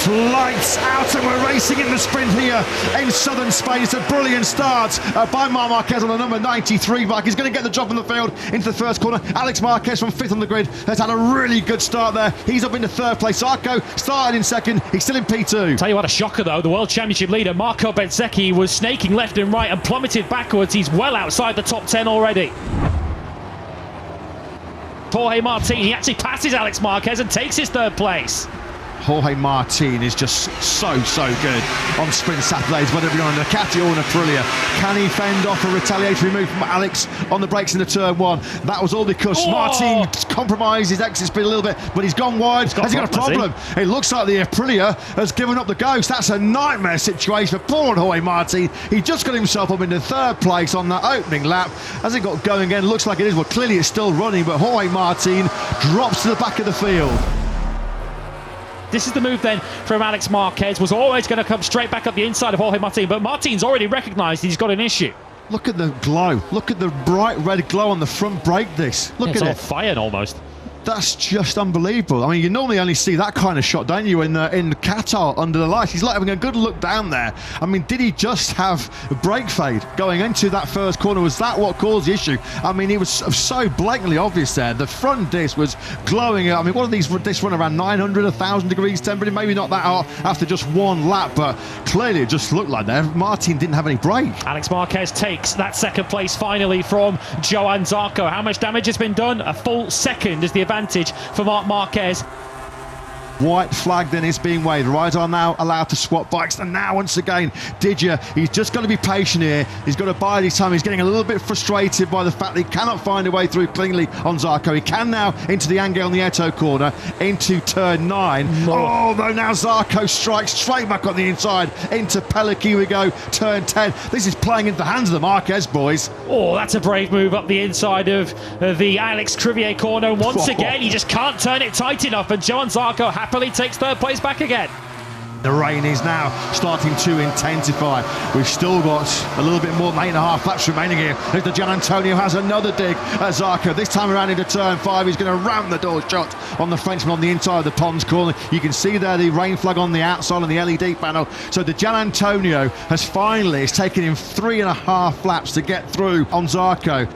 Lights out, and we're racing in the sprint here in southern Spain. It's a brilliant start by Marc Marquez on the number 93 bike. He's going to get the job in the field into the first corner. Alex Marquez from 5th on the grid has had a really good start there. He's up into 3rd place. Zarco started in 2nd. He's still in P2. Tell you what, a shocker though. The World Championship leader Marco Bezzecchi was snaking left and right and plummeted backwards. He's well outside the top 10 already. Jorge Martin, he actually passes Alex Marquez and takes his 3rd place. Jorge Martin is just so good on sprint Saturdays, whether it be on a Ducati or an Aprilia. Can he fend off a retaliatory move from Alex on the brakes in the turn 1? That was all because Martin compromised his exit speed a little bit, but he's gone wide. Has he got a problem? It looks like the Aprilia has given up the ghost. That's a nightmare situation for poor Jorge Martin. He just got himself up into 3rd place on that opening lap. As it got going again, looks like it is. Well, clearly it's still running, but Jorge Martin drops to the back of the field. This is the move then from Alex Marquez. Was always going to come straight back up the inside of Jorge Martin, but Martin's already recognised he's got an issue. Look at the glow. Look at the bright red glow on the front brake disc. Look at it. It's all fire almost. That's just unbelievable. I mean, you normally only see that kind of shot, don't you, in Qatar under the lights. He's like having a good look down there. I mean, did he just have a brake fade going into that first corner? Was that what caused the issue? I mean, it was so blatantly obvious there. The front disc was glowing. I mean, what are these discs run around 900, 1,000 degrees temperature? Maybe not that hot after just one lap, but clearly it just looked like that. Martin didn't have any brake. Alex Marquez takes that 2nd place finally from Johann Zarco. How much damage has been done? A full 2nd is the advantage for Marc Marquez. White flag then is being waved. Riders are now allowed to swap bikes, and now once again Didier, he's just got to be patient here. He's got to bide his time. He's getting a little bit frustrated by the fact that he cannot find a way through cleanly on Zarco. He can now into the Angel Nieto corner into turn 9. Oh, though now Zarco strikes straight back on the inside into Pellic. Here we go, turn 10. This is playing into the hands of the Marquez boys. Oh, that's a brave move up the inside of the Alex Crivier corner. Once again, he just can't turn it tight enough, and Johann Zarco happily takes 3rd place back again. The rain is now starting to intensify. We've still got a little bit more than 8.5 laps remaining here. As the Gian Antonio has another dig at Zarco. This time around into turn 5, he's going to ram the door shut on the Frenchman on the inside of the Pons corner. You can see there the rain flag on the outside on the LED panel. So the Gian Antonio has finally, it's taken him 3.5 laps to get through on Zarco.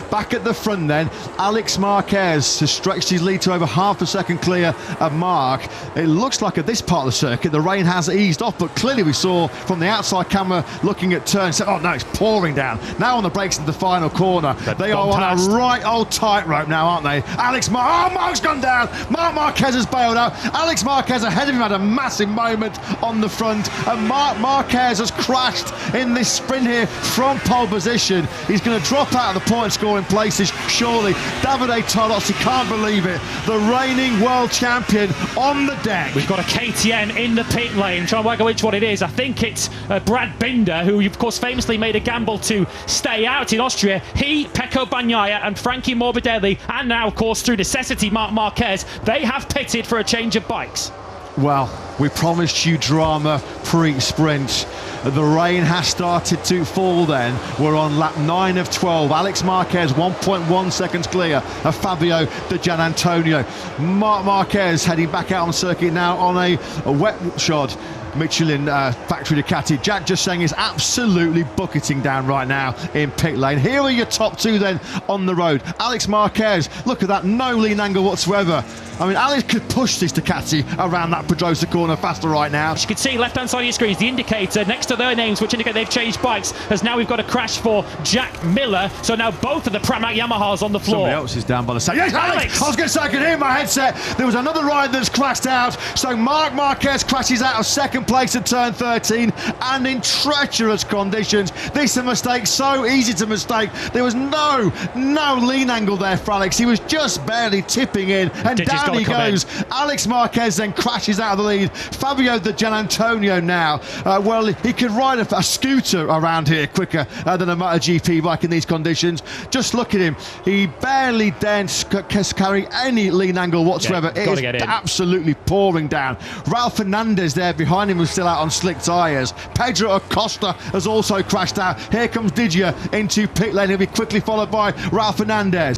Back at the front then, Alex Marquez has stretched his lead to over half a second clear of Marc. It looks like at this part of the circuit the rain has eased off, but clearly we saw from the outside camera looking at turns, oh no, it's pouring down. Now on the brakes into the final corner. They are on a right old tightrope now, aren't they? Marc's gone down. Marc Marquez has bailed out. Alex Marquez ahead of him had a massive moment on the front, and Marc Marquez has crashed in this sprint here from pole position. He's going to drop out of the point scoring places, surely. Davide Tolozzi, can't believe it. The reigning world champion on the deck. We've got a KTM in the pit lane. Trying to work out which one it is. I think it's Brad Binder, who of course famously made a gamble to stay out in Austria. He, Pecco Bagnaia and Frankie Morbidelli, and now of course through necessity Marc Marquez, they have pitted for a change of bikes. Well, we promised you drama pre-sprint. The rain has started to fall then. We're on lap 9 of 12. Alex Marquez 1.1 seconds clear of Fabio Di Gianantonio. Marc Marquez heading back out on the circuit now on a wet shod Michelin factory Ducati. Jack just saying is absolutely bucketing down right now in pit lane. Here are your top 2 then on the road. Alex Marquez, look at that, no lean angle whatsoever. I mean, Alex could push this Ducati around that Pedrosa corner faster right now. As you can see, left-hand side of your screen is the indicator next to their names, which indicate they've changed bikes, as now we've got a crash for Jack Miller. So now both of the Pramac Yamahas on the floor. Somebody else is down by the side. Yes, Alex! I was going to say, I could hear my headset. There was another rider that's crashed out. So Marc Marquez crashes out of 2nd place at turn 13, and in treacherous conditions. This is a mistake, so easy to mistake. There was no lean angle there for Alex. He was just barely tipping in, and down he goes. Alex Marquez then crashes out of the lead. Fabio Di Gianantonio now, well, he could ride a scooter around here quicker than a MotoGP bike in these conditions. Just look at him. He barely dares carry any lean angle whatsoever. Yeah, it is absolutely pouring down. Ralph Fernandez there behind him was still out on slick tyres. Pedro Acosta has also crashed out. Here comes Didier into pit lane. He'll be quickly followed by Ralph Fernandez.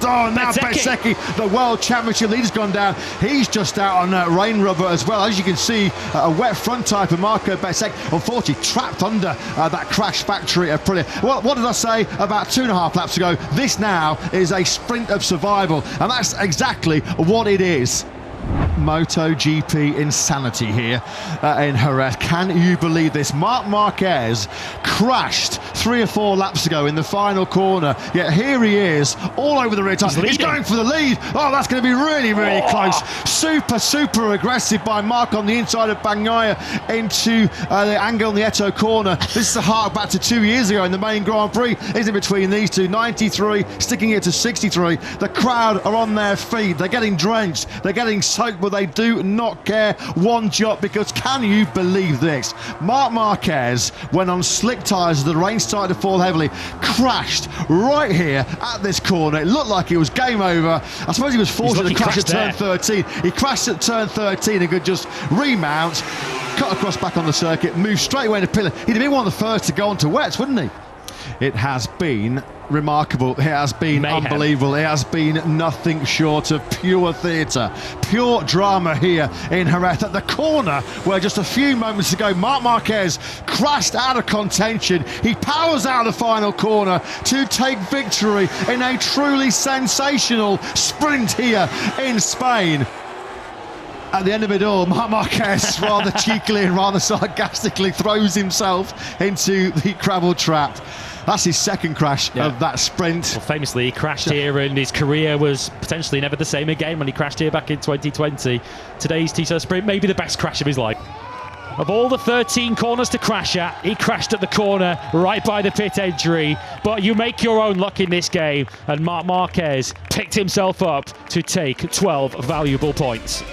Oh, now Bezzecchi, the World Championship leader's gone down. He's just out on rain rubber as well. As you can see, a wet front type of Marco Bezzecchi, unfortunately trapped under that crash factory of Aprilia. Well, what did I say about 2.5 laps ago? This now is a sprint of survival, and that's exactly what it is. MotoGP insanity here in Jerez. Can you believe this? Marc Marquez crashed 3 or 4 laps ago in the final corner, yet here he is all over the rear tire. He's going for the lead. Oh, that's going to be really, really close. Super aggressive by Marc on the inside of Bagnaia into the Angel Nieto corner. This is a hark back to 2 years ago in the main Grand Prix. Is in between these two, 93 sticking it to 63. The crowd are on their feet. They're getting drenched, they're getting soaked, but they do not care one jot, because can you believe this? Marc Marquez, when on slick tyres as the rain started to fall heavily, crashed right here at this corner. It looked like it was game over. I suppose he was fortunate to crash at turn 13. He crashed at turn 13 and could just remount, cut across back on the circuit, move straight away into pillar. He'd have been one of the first to go onto wets, wouldn't he? It has been remarkable. It has been unbelievable. It has been nothing short of pure theatre, pure drama here in Jerez. At the corner where just a few moments ago Marc Marquez crashed out of contention, he powers out the final corner to take victory in a truly sensational sprint here in Spain. At the end of it all, Marc Marquez rather cheekily and rather sarcastically throws himself into the gravel trap. That's his second crash of that sprint. Well, famously, he crashed here and his career was potentially never the same again when he crashed here back in 2020. Today's Tissot sprint may be the best crash of his life. Of all the 13 corners to crash at, he crashed at the corner right by the pit entry. But you make your own luck in this game, and Marc Marquez picked himself up to take 12 valuable points.